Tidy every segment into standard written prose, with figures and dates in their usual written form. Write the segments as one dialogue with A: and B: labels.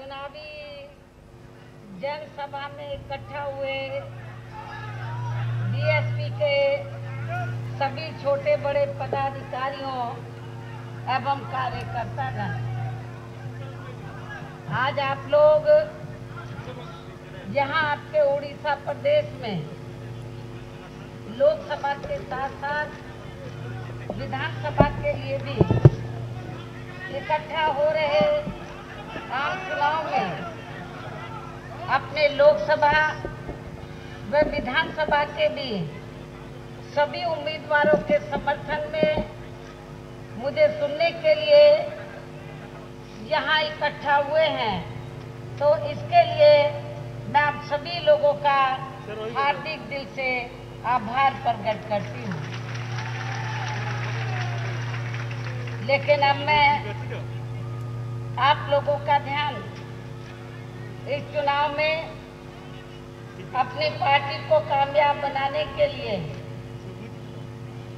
A: चुनावी जनसभा में इकट्ठा हुए बीएसपी के सभी छोटे बड़े पदाधिकारियों एवं कार्यकर्तागण, आज आप लोग यहाँ आपके उड़ीसा प्रदेश में लोकसभा के साथ साथ विधानसभा के लिए भी इकट्ठा हो रहे आम चुनाव में अपने लोकसभा व विधानसभा के भी सभी उम्मीदवारों के समर्थन में मुझे सुनने के लिए यहाँ इकट्ठा हुए हैं। तो इसके लिए मैं आप सभी लोगों का हार्दिक दिल से आभार प्रकट करती हूँ। लेकिन अब मैं आप लोगों का ध्यान इस चुनाव में अपनी पार्टी को कामयाब बनाने के लिए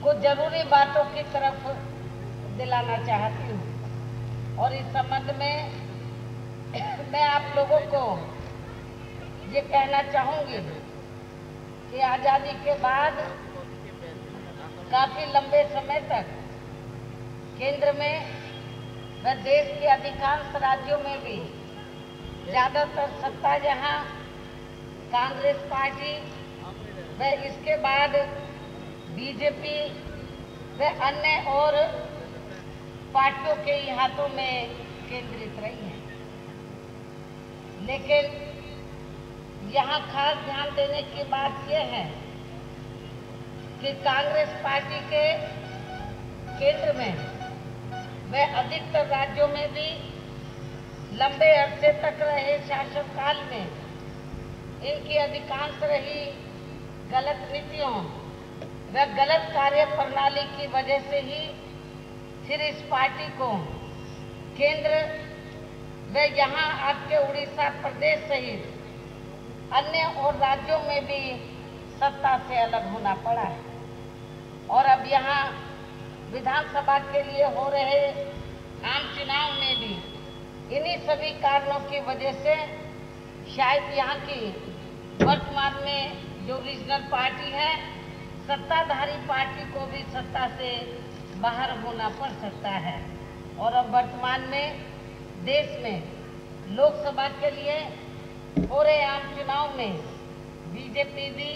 A: कुछ जरूरी बातों की तरफ दिलाना चाहती हूँ। और इस संबंध में मैं आप लोगों को ये कहना चाहूंगी कि आजादी के बाद काफी लंबे समय तक केंद्र में व देश के अधिकांश राज्यों में भी ज्यादातर सत्ता जहां कांग्रेस पार्टी व इसके बाद बीजेपी व अन्य और पार्टियों के ही हाथों में केंद्रित रही है। लेकिन यहाँ खास ध्यान देने की बात यह है कि कांग्रेस पार्टी के केंद्र में व अधिकतर राज्यों में भी लंबे अरसे तक रहे शासनकाल में इनकी अधिकांश रही गलत नीतियों व गलत कार्य प्रणाली की वजह से ही फिर इस पार्टी को केंद्र व यहाँ आपके उड़ीसा प्रदेश सहित अन्य और राज्यों में भी सत्ता से अलग होना पड़ा है। और अब यहाँ विधानसभा के लिए हो रहे आम चुनाव में भी इन्हीं सभी कारणों की वजह से शायद यहाँ की वर्तमान में जो रीजनल पार्टी है, सत्ताधारी पार्टी को भी सत्ता से बाहर होना पड़ सकता है। और अब वर्तमान में देश में लोकसभा के लिए हो रहे आम चुनाव में बीजेपी भी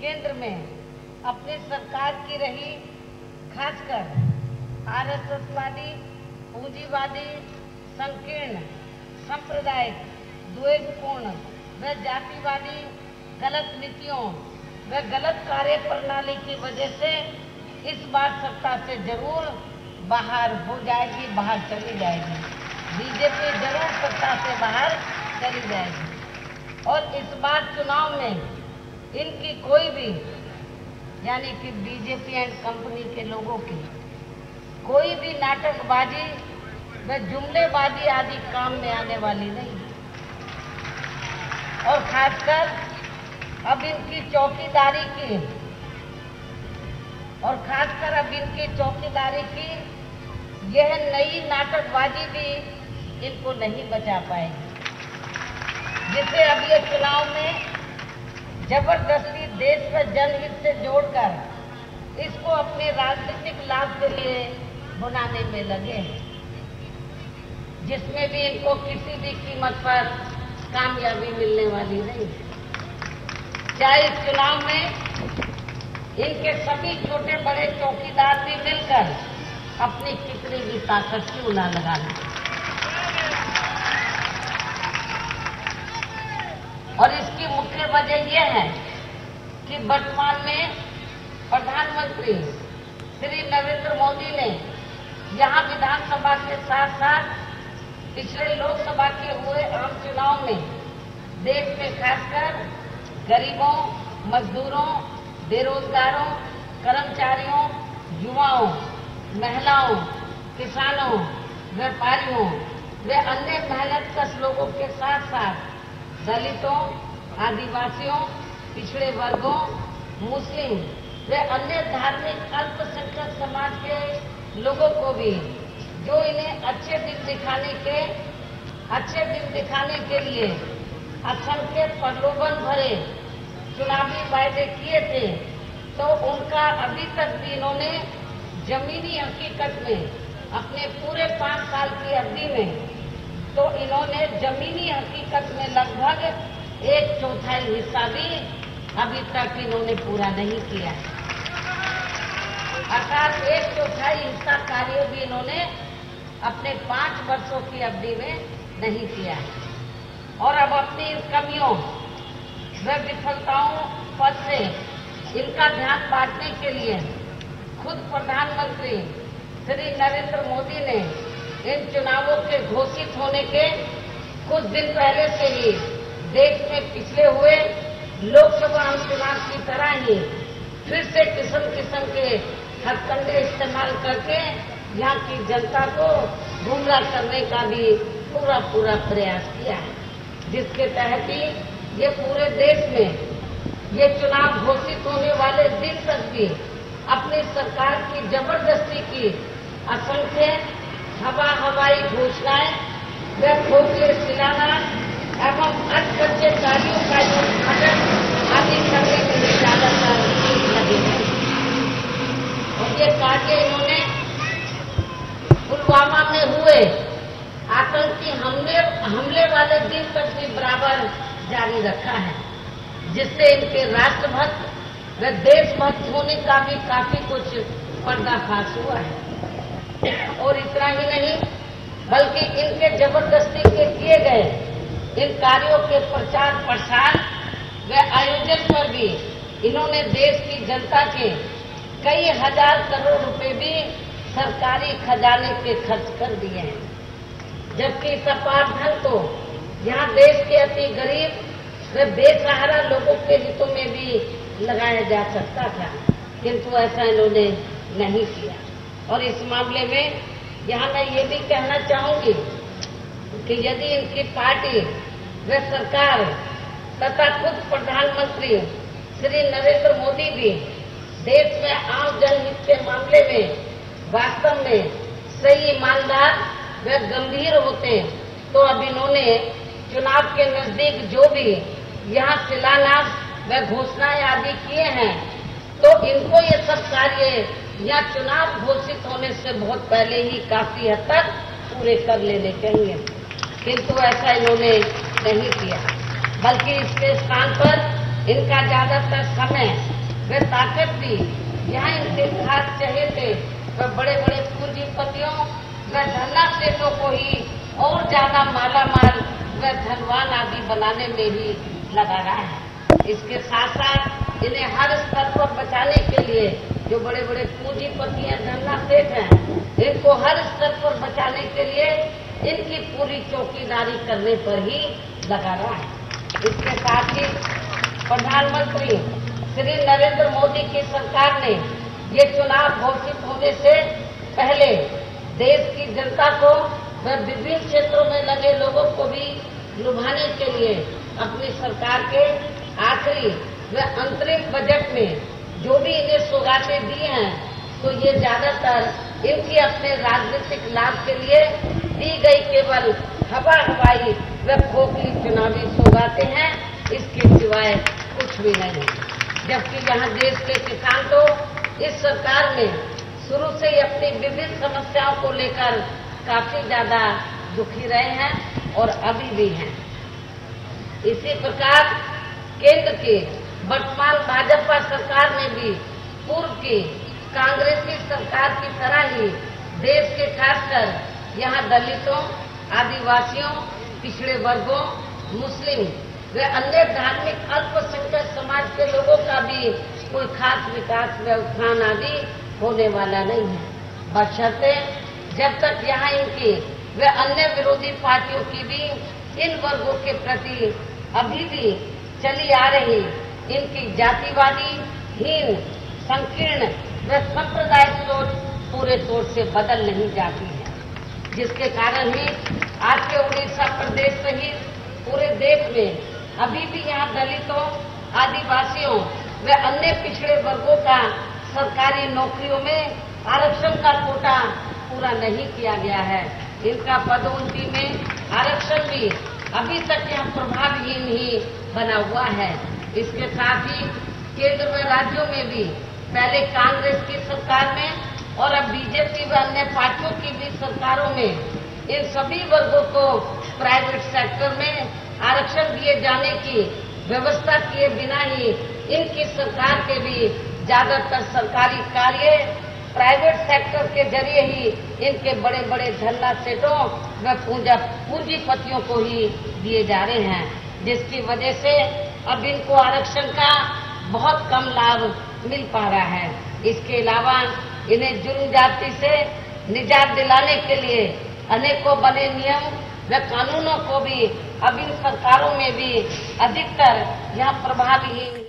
A: केंद्र में अपनी सरकार की रही खासकर आरएसएसवादी, पूंजीवादी, संकीर्ण, सांप्रदायिक, द्वेषपूर्ण व जातिवादी गलत नीतियों व गलत कार्य प्रणाली की वजह से इस बार सत्ता से जरूर बाहर हो जाएगी, बाहर चली जाएगी। बीजेपी जरूर सत्ता से बाहर चली जाएगी। और इस बार चुनाव में इनकी कोई भी यानी कि बीजेपी एंड कंपनी के लोगों की कोई भी नाटकबाजी व जुमलेबाजी आदि काम में आने वाली नहीं। और खासकर अब इनकी चौकीदारी की यह नई नाटकबाजी भी इनको नहीं बचा पाएगी, जिसे अब ये चुनाव में जबरदस्ती देश व जनहित से जोड़कर इसको अपने राजनीतिक लाभ के लिए बनाने में लगे हैं, जिसमें भी इनको किसी भी कीमत पर कामयाबी मिलने वाली नहीं। चाहे इस चुनाव में इनके सभी छोटे बड़े चौकीदार भी मिलकर अपनी कितनी भी ताकत क्यों ना लगा लें। और इसकी मुख्य वजह यह है कि वर्तमान में प्रधानमंत्री श्री नरेंद्र मोदी ने यहाँ विधानसभा के साथ साथ पिछले लोकसभा के हुए आम चुनाव में देश में खासकर गरीबों, मजदूरों, बेरोजगारों, कर्मचारियों, युवाओं, महिलाओं, किसानों, व्यापारियों व अन्य मेहनतकश लोगों के साथ साथ दलितों, आदिवासियों, पिछड़े वर्गों, मुस्लिम व अन्य धार्मिक अल्पसंख्यक समाज के लोगों को भी जो इन्हें अच्छे दिन दिखाने के अच्छे दिन दिखाने के लिए असंख्य प्रलोभन भरे चुनावी वायदे किए थे, तो उनका अभी तक भी इन्होंने जमीनी हकीकत में अपने पूरे 5 साल की अवधि में तो इन्होंने जमीनी हकीकत में लगभग 1/4 हिस्सा भी अभी तक इन्होंने पूरा नहीं किया है। अर्थात 1/4 हिस्सा कार्य भी इन्होंने अपने 5 वर्षों की अवधि में नहीं किया है। और अब अपनी कमियों व विफलताओं पर से इनका ध्यान बांटने के लिए खुद प्रधानमंत्री श्री नरेंद्र मोदी ने इन चुनावों के घोषित होने के कुछ दिन पहले से ही देश में पिछले हुए लोकसभा चुनाव की तरह ही फिर से किस्म किस्म के हथकंडे इस्तेमाल करके यहाँ की जनता को गुमराह करने का भी पूरा प्रयास किया है, जिसके तहत ही ये पूरे देश में ये चुनाव घोषित होने वाले दिन तक भी अपनी सरकार की जबरदस्ती की असंख्य हवाई घोषणाएं व खोखले शिलान्यास एवं अधबच्चे कार्यों का उद्घाटन आदि करने के लिए ज्यादातर लगे हैं। और ये कार्य इन्होंने पुलवामा में हुए आतंकी हमले वाले दिन तक भी बराबर जारी रखा है, जिससे इनके राष्ट्रभक्त व देशभक्त होने का भी काफी कुछ पर्दाफाश हुआ है। और इतना ही नहीं, बल्कि इनके जबरदस्ती के किए गए इन कार्यों के प्रचार प्रसार व आयोजन पर भी इन्होंने देश की जनता के कई हजार करोड़ रुपए भी सरकारी खजाने के खर्च कर दिए हैं, जबकि इस अपार धन को यहाँ देश के अति गरीब व बेसहारा लोगों के हितों में भी लगाया जा सकता था, किंतु ऐसा इन्होंने नहीं किया। और इस मामले में यहाँ मैं ये भी कहना चाहूंगी कि यदि इनकी पार्टी व सरकार तथा खुद प्रधानमंत्री श्री नरेंद्र मोदी भी देश में आम जनहित के मामले में वास्तव में सही, ईमानदार व गंभीर होते, तो अब इन्होंने चुनाव के नजदीक जो भी यहाँ शिलान्यास व घोषणाएं आदि किए हैं, तो इनको ये सब कार्य या चुनाव घोषित होने से बहुत पहले ही काफी हद तक पूरे कर लेने चाहिए, किंतु ऐसा इन्होंने नहीं किया, बल्कि इसके स्थान पर इनका ज्यादातर समय व ताकत भी यहाँ इनके खास चहेते व बड़े बड़े पूंजीपतियों व धनासेठों को ही और ज्यादा मालामाल व धनवान आदि बनाने में ही लगा रहा है। इसके साथ साथ इन्हें हर स्तर पर बचाने के लिए जो बड़े बड़े पूंजीपति हैं, धनासेठ हैं, इनको हर स्तर पर बचाने के लिए इनकी पूरी चौकीदारी करने पर ही लगा रहा है। इसके साथ ही प्रधानमंत्री श्री नरेंद्र मोदी की सरकार ने ये चुनाव घोषित होने से पहले देश की जनता को व विभिन्न क्षेत्रों में लगे लोगों को भी लुभाने के लिए अपनी सरकार के आखिरी व अंतरिम बजट में जो भी इन्हें सौगातें दी हैं, तो ये ज्यादातर इनकी अपने राजनीतिक लाभ के लिए दी गई केवल हवाई व खोखली चुनावी सौगातें हैं, इसके सिवाय कुछ भी नहीं। जबकि यहाँ देश के किसान तो इस सरकार में शुरू से ही अपनी विभिन्न समस्याओं को लेकर काफी ज्यादा दुखी रहे हैं और अभी भी हैं। इसी प्रकार केंद्र की वर्तमान भाजपा सरकार ने भी पूर्व की कांग्रेसी सरकार की तरह ही देश के खासकर यहाँ दलितों, आदिवासियों, पिछड़े वर्गों, मुस्लिम व अन्य धार्मिक अल्पसंख्यक समाज के लोगों का भी कोई खास विकास व उत्थान आदि होने वाला नहीं है, बशर्ते जब तक यहाँ इनकी व अन्य विरोधी पार्टियों की भी इन वर्गों के प्रति अभी भी चली आ रही इनकी जातिवादी, हीन, संकीर्ण व सांप्रदायिक सोच पूरे तौर से बदल नहीं जाती है, जिसके कारण ही आज के उड़ीसा प्रदेश सहित पूरे देश में अभी भी यहाँ दलितों, आदिवासियों व अन्य पिछड़े वर्गों का सरकारी नौकरियों में आरक्षण का कोटा पूरा नहीं किया गया है, इनका पदोन्नति में आरक्षण भी अभी तक यहाँ प्रभावहीन ही बना हुआ है। इसके साथ ही केंद्र व राज्यों में भी पहले कांग्रेस की सरकार में और अब बीजेपी व अन्य पार्टियों की भी सरकारों में इन सभी वर्गों को प्राइवेट सेक्टर में आरक्षण दिए जाने की व्यवस्था किए बिना ही इनकी सरकार के भी ज्यादातर सरकारी कार्य प्राइवेट सेक्टर के जरिए ही इनके बड़े बड़े धन्ना सेठों व पूंजीपतियों को ही दिए जा रहे हैं, जिसकी वजह से अब इनको आरक्षण का बहुत कम लाभ मिल पा रहा है। इसके अलावा इन्हें जुर्म जाति से निजात दिलाने के लिए अनेकों बने नियम व कानूनों को भी अब इन सरकारों में भी अधिकतर यहाँ प्रभावहीन